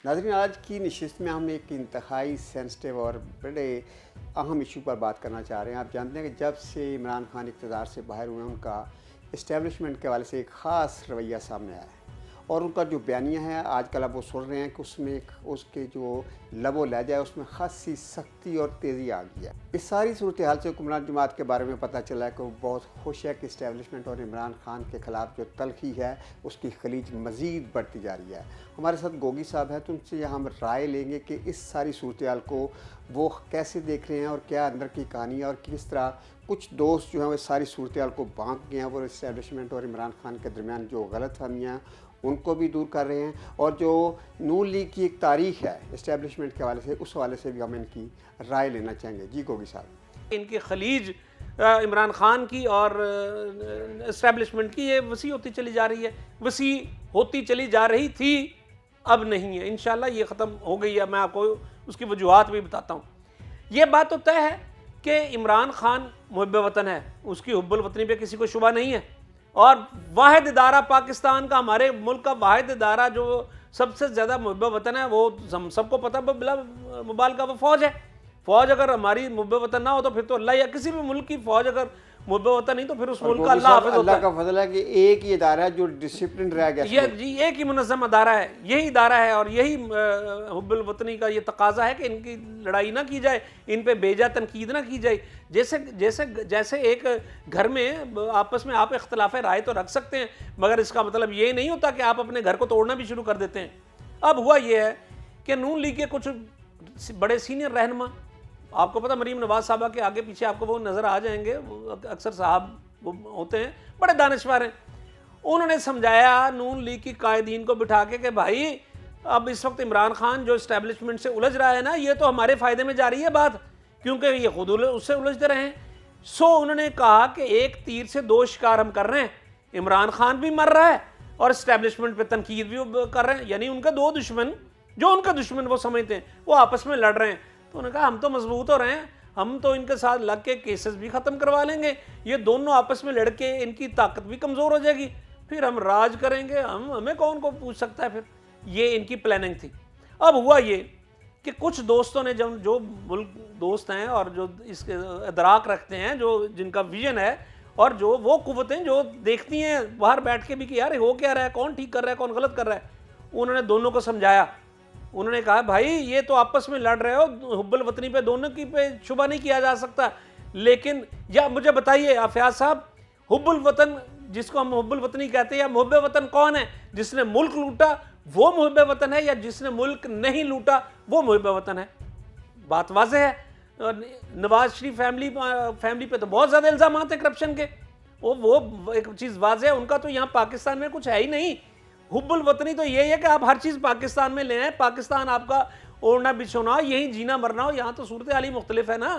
नाज़रीन, आज की नशिस्त में हम एक इंतहाई सेंसिटिव और बड़े अहम इशू पर बात करना चाह रहे हैं। आप जानते हैं कि जब से इमरान खान इक़्तिदार से बाहर हुए, उनका इस्टेब्लिशमेंट के हवाले से एक ख़ास रवैया सामने आया है और उनका जो बयानिया है आजकल अब वो सुन रहे हैं कि उसमें एक उसके जो लबो लहजा है उसमें खासी सख्ती और तेज़ी आ गई है। इस सारी सूरत हाल से हुक्मरान जमात के बारे में पता चला है कि वो बहुत खुश है कि इस्टेब्लिशमेंट और इमरान खान के ख़िलाफ़ जो तलखी है उसकी खलीज मज़ीद बढ़ती जा रही है। हमारे साथ गोगी साहब हैं, तो उनसे हम राय लेंगे कि इस सारी सूरत हाल को वो कैसे देख रहे हैं और क्या अंदर की कहानी है और किस तरह कुछ दोस्त जो हैं वो सारी सूरत हाल को भांप गए हैं। वो इस्टेब्लिशमेंट और इमरान खान के दरमियान जो गलतफहमियाँ उनको भी दूर कर रहे हैं और जो नून लीग की एक तारीख है इस्टेब्लिशमेंट के हवाले से, उस हवाले से भी हम इनकी राय लेना चाहेंगे। जी गोगी साहब। इनकी खलीज इमरान खान की और इस्टेब्लिशमेंट की ये वसी होती चली जा रही है, वसी होती चली जा रही थी, अब नहीं है। इंशाल्लाह ये ख़त्म हो गई है। मैं आपको उसकी वजूहात भी बताता हूँ। ये बात तो तय है कि इमरान खान मुहिब वतन है, उसकी हुब्बुल वतनी पे किसी को शुबा नहीं है और वाहिद इदारा पाकिस्तान का, हमारे मुल्क का वाहिद इदारा जो सबसे ज़्यादा मुहिब वतन है, वो हम सबको पता बिला मुबालगा वो फ़ौज है। फ़ौज अगर हमारी मुहिब वतन ना हो तो फिर तो अल्लाह, या किसी भी मुल्क की फ़ौज अगर मुहिब वतन नहीं तो फिर उस मुल्क का अल्लाह हाफ़िज़ होता है। अल्लाह का फजल है कि एक ही इदारा है जो डिसिप्लिन रह गया। ये जी एक ही मुनज़्ज़म अदारा है, यही इदारा है और यही हुब्बुल वतनी का ये तकाजा है कि इनकी लड़ाई ना की जाए, इन पे बेजा तनकीद ना की जाए। जैसे जैसे जैसे एक घर में आपस में आप इख्तिलाफ़ राय तो रख सकते हैं, मगर इसका मतलब ये नहीं होता कि आप अपने घर को तोड़ना भी शुरू कर देते हैं। अब हुआ ये है कि नून लीग के कुछ बड़े सीनियर रहनुमा, आपको पता मरीम नवाज साहबा के आगे पीछे आपको वो नज़र आ जाएंगे, अक्सर साहब वो होते हैं, बड़े दानिशवर हैं। उन्होंने समझाया नून लीग की कायदीन को बिठा के भाई अब इस वक्त इमरान खान जो इस्टेब्लिशमेंट से उलझ रहा है ना, ये तो हमारे फ़ायदे में जा रही है बात, क्योंकि ये खुद उससे उलझते रहे हैं। सो उन्होंने कहा कि एक तीर से दो शिकार हम कर रहे हैं, इमरान खान भी मर रहा है और इस्टेब्लिशमेंट पे तनकीद भी कर रहे हैं, यानी उनका दो दुश्मन, जो उनका दुश्मन वो समझते हैं, वो आपस में लड़ रहे हैं। तो उन्होंने कहा हम तो मजबूत हो रहे हैं, हम तो इनके साथ लग के केसेस भी ख़त्म करवा लेंगे, ये दोनों आपस में लड़के इनकी ताकत भी कमज़ोर हो जाएगी, फिर हम राज करेंगे, हमें कौन को पूछ सकता है। फिर ये इनकी प्लानिंग थी। अब हुआ ये कि कुछ दोस्तों ने, जब जो मुल्क दोस्त हैं और जो इसके अदराक रखते हैं, जो जिनका विजन है और जो वो कुव्वतें जो देखती हैं बाहर बैठ के भी कि यार हो क्या रहा है, कौन ठीक कर रहा है, कौन गलत कर रहा है, उन्होंने दोनों को समझाया। उन्होंने कहा भाई ये तो आपस में लड़ रहे हो, हुब्बुल वतनी पे दोनों की पे शुबा नहीं किया जा सकता, लेकिन या मुझे बताइए आफियाज साहब, हुब्बुल वतन जिसको हम हुब्बुल वतनी कहते हैं, या मुहिब वतन कौन है? जिसने मुल्क लूटा वो मुहिब वतन है, या जिसने मुल्क नहीं लूटा वो मुहिब वतन है? बात वाज़ेह है। नवाज शरीफ फैमिली पे तो बहुत ज़्यादा इल्ज़ाम है करप्शन के, वो एक चीज़ वाज़ेह है, उनका तो यहाँ पाकिस्तान में कुछ है ही नहीं। हुब्बुल वतनी तो यही है कि आप हर चीज़ पाकिस्तान में ले आए, पाकिस्तान आपका ओढ़ना बिछोना हो, यहीं जीना मरना हो। यहाँ तो सूरत हाल ही मुख्तलिफ है ना।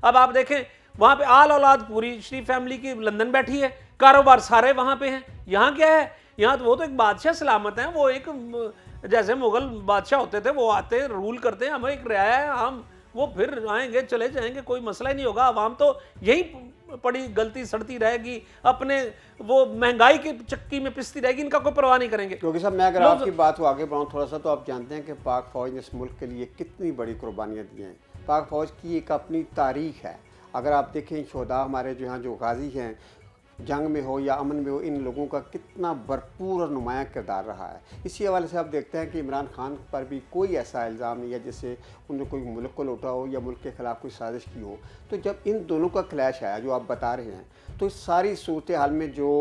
अब आप देखें वहाँ पे आल औलाद पूरी शरीफ फैमिली की लंदन बैठी है, कारोबार सारे वहाँ पे हैं। यहाँ क्या है? यहाँ तो वो तो एक बादशाह सलामत हैं, वो एक जैसे मुग़ल बादशाह होते थे, वो आते रूल करते हैं, हम एक रियाया है, हम वो फिर आएंगे चले जाएंगे, कोई मसला ही नहीं होगा। आवाम तो यही पड़ी गलती सड़ती रहेगी, अपने वो महंगाई की चक्की में पिसती रहेगी, इनका कोई परवाह नहीं करेंगे। क्योंकि साहब मैं अगर आपकी बात को आगे बढ़ाऊँ थोड़ा सा, तो आप जानते हैं कि पाक फ़ौज ने इस मुल्क के लिए कितनी बड़ी कुर्बानियाँ दी हैं। पाक फ़ौज की एक अपनी तारीख है। अगर आप देखें शोधा हमारे जो यहाँ जो गाजी हैं, जंग में हो या अमन में हो, इन लोगों का कितना भरपूर और नुमायाँ किरदार रहा है। इसी हवाले से आप देखते हैं कि इमरान खान पर भी कोई ऐसा इल्ज़ाम नहीं है जैसे उन्होंने कोई मुल्क को लूटा हो या मुल्क के ख़िलाफ़ कोई साजिश की हो। तो जब इन दोनों का क्लैश आया जो आप बता रहे हैं, तो इस सारी सूरत हाल में जो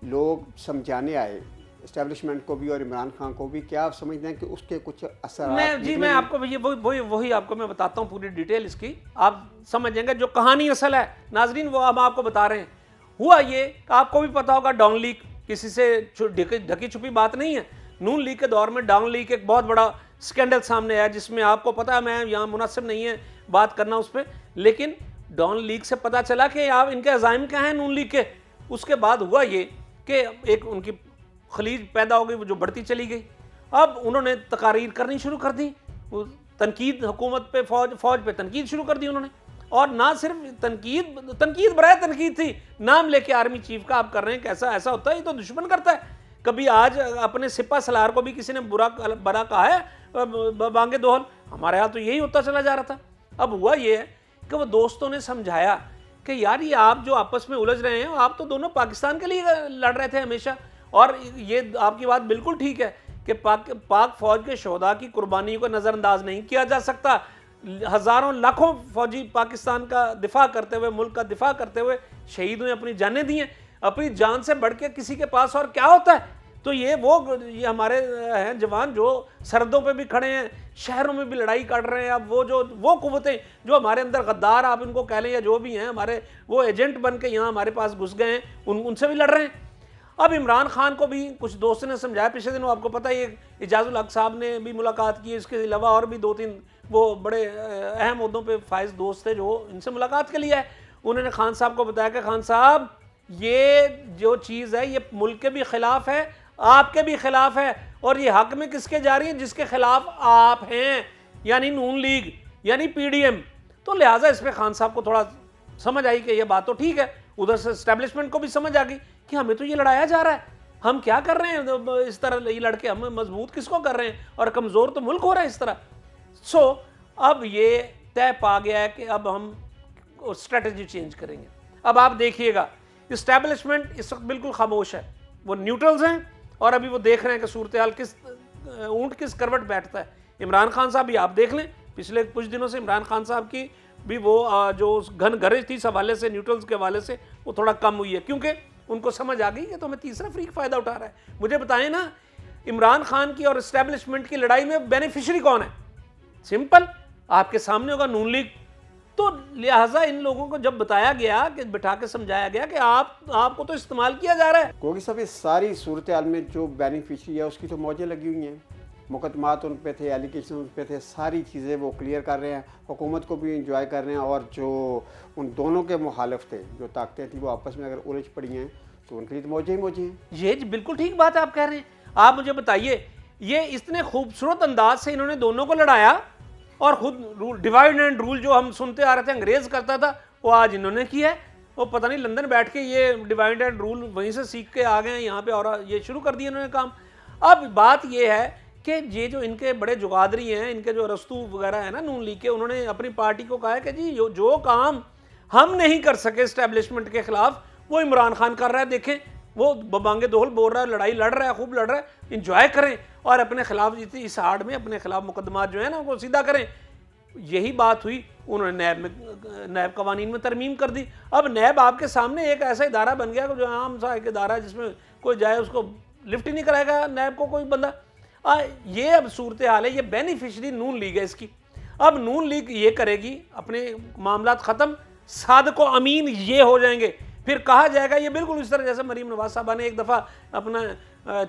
लोग समझाने आए इस्टेब्लिशमेंट को भी और इमरान खान को भी, क्या आप समझते हैं कि उसके कुछ असर? मैं आपको वही आपको मैं बताता हूँ पूरी डिटेल इसकी, आप समझेंगे जो कहानी असल है। नाजरीन वो हम आपको बता रहे हैं। हुआ ये कि आपको भी पता होगा डॉन लीग किसी से ढकी छुपी बात नहीं है। नून लीग के दौर में डॉन लीग एक बहुत बड़ा स्कैंडल सामने आया, जिसमें आपको पता है, मैं यहाँ मुनासिब नहीं है बात करना उस पर, लेकिन डॉन लीग से पता चला कि आप इनके अज़ाइम क्या हैं नून लीग के। उसके बाद हुआ ये कि एक उनकी खलीज पैदा हो गई, वो जो बढ़ती चली गई। अब उन्होंने तकारीर करनी शुरू कर दी, तनकीद हुकूमत पे, फ़ौज पे तनकीद शुरू कर दी उन्होंने। और ना सिर्फ तनकीद बराए तनकीद थी, नाम लेके आर्मी चीफ का आप कर रहे हैं, कैसा ऐसा होता है, ये तो दुश्मन करता है। کبھی آج اپنے سپہ سالار کو بھی کسی نے برا کہا ہے بانگے دوہل؟ ہمارے یہاں تو یہی ہوتا چلا جا رہا تھا. اب ہوا یہ ہے کہ وہ دوستوں نے سمجھایا کہ یار یہ آپ جو آپس میں الجھ رہے ہیں, آپ تو دونوں پاکستان کے لیے لڑ رہے تھے ہمیشہ, اور یہ آپ کی بات بالکل ٹھیک ہے کہ پاک فوج کے شہداء کی قربانیوں کو نظر انداز نہیں کیا جا سکتا. ہزاروں لاکھوں فوجی پاکستان کا دفاع کرتے ہوئے, ملک کا دفاع کرتے ہوئے شہید ہوئے, اپنی جانیں دی ہیں. اپنی جان سے بڑھ کے کسی کے پاس اور کیا ہوتا ہے؟ تو یہ ہمارے ہیں جوان جو سرحدوں پہ بھی کھڑے ہیں, شہروں میں بھی لڑائی کر رہے ہیں. اب وہ قوتیں جو ہمارے اندر غدار آپ ان کو کہہ لیں یا جو بھی ہیں, ہمارے وہ ایجنٹ بن کے یہاں ہمارے پاس گھس گئے ہیں, ان سے بھی لڑ رہے ہیں. اب عمران خان کو بھی کچھ دوستوں نے سمجھایا. پچھلے دنوں آپ کو پتہ ہے اعجاز الحق صاحب نے بھی ملاقات کی, اس کے علاوہ اور بھی 2-3 وہ بڑے اہم عہدوں پہ فائز دوست تھے جو ان سے ملاقات کے لیے آئے. انہوں نے خان صاحب کو بتایا کہ خان صاحب یہ جو چیز ہے یہ ملک کے بھی خلاف ہے, آپ کے بھی خلاف ہے, اور یہ حق میں کس کے جا رہی ہے؟ جس کے خلاف آپ ہیں, یعنی نون لیگ, یعنی پی ڈی ایم. تو لہٰذا اس پہ خان صاحب کو تھوڑا سمجھ آئی کہ یہ بات تو ٹھیک ہے. ادھر سے اسٹیبلشمنٹ کو بھی سمجھ آ گئی کہ ہمیں تو یہ لڑایا جا رہا ہے, ہم کیا کر رہے ہیں اس طرح یہ لڑکے, ہم مضبوط کس کو کر رہے ہیں, اور کمزور تو ملک ہو رہا ہے اس طرح. سو اب یہ طے پا گیا ہے کہ اب ہم اسٹریٹجی چینج کریں گے. اب آپ دیکھیے گا اسٹیبلشمنٹ اس وقت بالکل خاموش ہے, وہ نیوٹرلز ہیں, اور ابھی وہ دیکھ رہے ہیں کہ صورتحال اونٹ کس کروٹ بیٹھتا ہے. عمران خان صاحب بھی آپ دیکھ لیں, پچھلے کچھ دنوں سے عمران خان صاحب کی بھی وہ جو گھن گرج تھی اس حوالے سے, نیوٹرلز کے حوالے سے, وہ تھوڑا کم ہوئی ہے, کیونکہ ان کو سمجھ آ گئی کہ تو ہمیں تیسرا فریق فائدہ اٹھا رہا ہے. مجھے بتائیں نا, عمران خان کی اور اسٹیبلشمنٹ کی لڑائی میں بینیفیشری کون ہے؟ سمپل, آپ کے سامنے ہوگا نون لیگ. تو لہٰذا ان لوگوں کو جب بتایا گیا کہ بٹھا کے سمجھایا گیا کہ آپ کو تو استعمال کیا جا رہا ہے. گوگی صاحب اس ساری صورتحال میں جو بینیفیشری ہے اس کی تو موجیں لگی ہوئی ہیں, مقدمات ان پہ تھے, ایلیگیشن ان پہ تھے, ساری چیزیں وہ کلیئر کر رہے ہیں, حکومت کو بھی انجوائے کر رہے ہیں, اور جو ان دونوں کے مخالف تھے, جو طاقتیں تھیں وہ آپس میں اگر الجھ پڑی ہیں تو ان کے لیے تو موجیں ہی موجیں ہیں. یہ بالکل ٹھیک بات آپ کہہ رہے ہیں. آپ مجھے بتائیے, یہ اتنے خوبصورت انداز سے انہوں نے دونوں کو لڑایا, اور خود ڈیوائڈ اینڈ رول جو ہم سنتے آ رہے تھے انگریز کرتا تھا, وہ آج انہوں نے کیا ہے. وہ پتہ نہیں لندن بیٹھ کے یہ ڈیوائڈ اینڈ رول وہیں سے سیکھ کے آ گئے ہیں یہاں پہ, اور یہ شروع کر دیا انہوں نے کام. اب بات یہ ہے کہ یہ جو ان کے بڑے جغادری ہیں, ان کے جو ارسطو وغیرہ ہیں نا نون لیگ کے, انہوں نے اپنی پارٹی کو کہا ہے کہ جی جو کام ہم نہیں کر سکے اسٹیبلشمنٹ کے خلاف, وہ عمران خان کر رہا ہے. دیکھیں وہ ببانگے دوہل بول رہا ہے, لڑائی لڑ رہا ہے, خوب لڑ رہا ہے, انجوائے کریں, اور اپنے خلاف اس آڑ میں اپنے خلاف مقدمات جو ہیں نا وہ سیدھا کریں. یہی بات ہوئی, انہوں نے نیب قوانین میں ترمیم کر دی. اب نیب آپ کے سامنے ایک ایسا ادارہ بن گیا جو عام سا ایک ادارہ ہے جس میں کوئی جائے اس کو لفٹ ہی نہیں کرائے گا نیب کو کوئی بندہ. یہ اب صورتحال ہے. یہ بینیفیشری نون لیگ ہے اس کی. اب نون لیگ یہ کرے گی, اپنے معاملات ختم, صادق و امین یہ ہو جائیں گے, پھر کہا جائے گا یہ بالکل اس طرح جیسے مریم نواز صاحبہ نے ایک دفعہ اپنا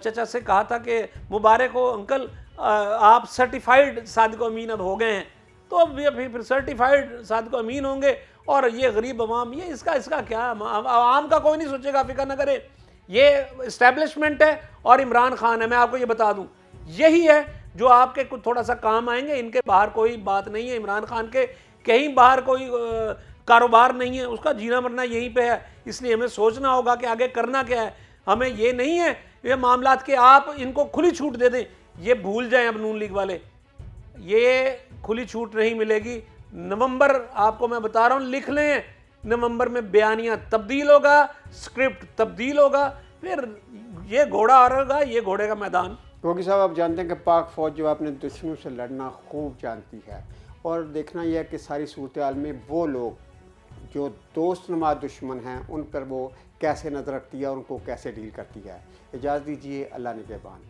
چچا سے کہا تھا کہ مبارک ہو انکل, آپ سرٹیفائیڈ صادق و امین اب ہو گئے ہیں. تو اب یہ پھر سرٹیفائیڈ صادق و امین ہوں گے, اور یہ غریب عوام, یہ اس کا کیا, عوام کا کوئی نہیں سوچے گا, فکر نہ کرے. یہ اسٹیبلشمنٹ ہے اور عمران خان ہے. میں آپ کو یہ بتا دوں, یہی ہے جو آپ کے کچھ تھوڑا سا کام آئیں گے. ان کے باہر کوئی بات نہیں ہے, عمران خان کے کہیں باہر کوئی کاروبار نہیں ہے, اس کا جینا مرنا یہیں پہ ہے. اس لیے ہمیں سوچنا ہوگا کہ آگے کرنا کیا ہے. ہمیں یہ نہیں ہے یہ معاملات کہ آپ ان کو کھلی چھوٹ دے دیں, یہ بھول جائیں. اب نون لیگ والے یہ کھلی چھوٹ نہیں ملے گی. نومبر آپ کو میں بتا رہا ہوں, لکھ لیں, نومبر میں بیانیہ تبدیل ہوگا, اسکرپٹ تبدیل ہوگا, پھر یہ گھوڑا آ رہا ہوگا, یہ گھوڑے کا میدان. گوگی صاحب آپ جانتے ہیں کہ پاک فوج جو اپنے دشمنوں سے لڑنا خوب جانتی ہے, اور دیکھنا یہ ہے کہ ساری صورتحال میں وہ لوگ جو دوست نما دشمن ہیں ان پر وہ کیسے نظر رکھتی ہے اور ان کو کیسے ڈیل کرتی ہے. اجازت دیجیے, اللہ نگہبان.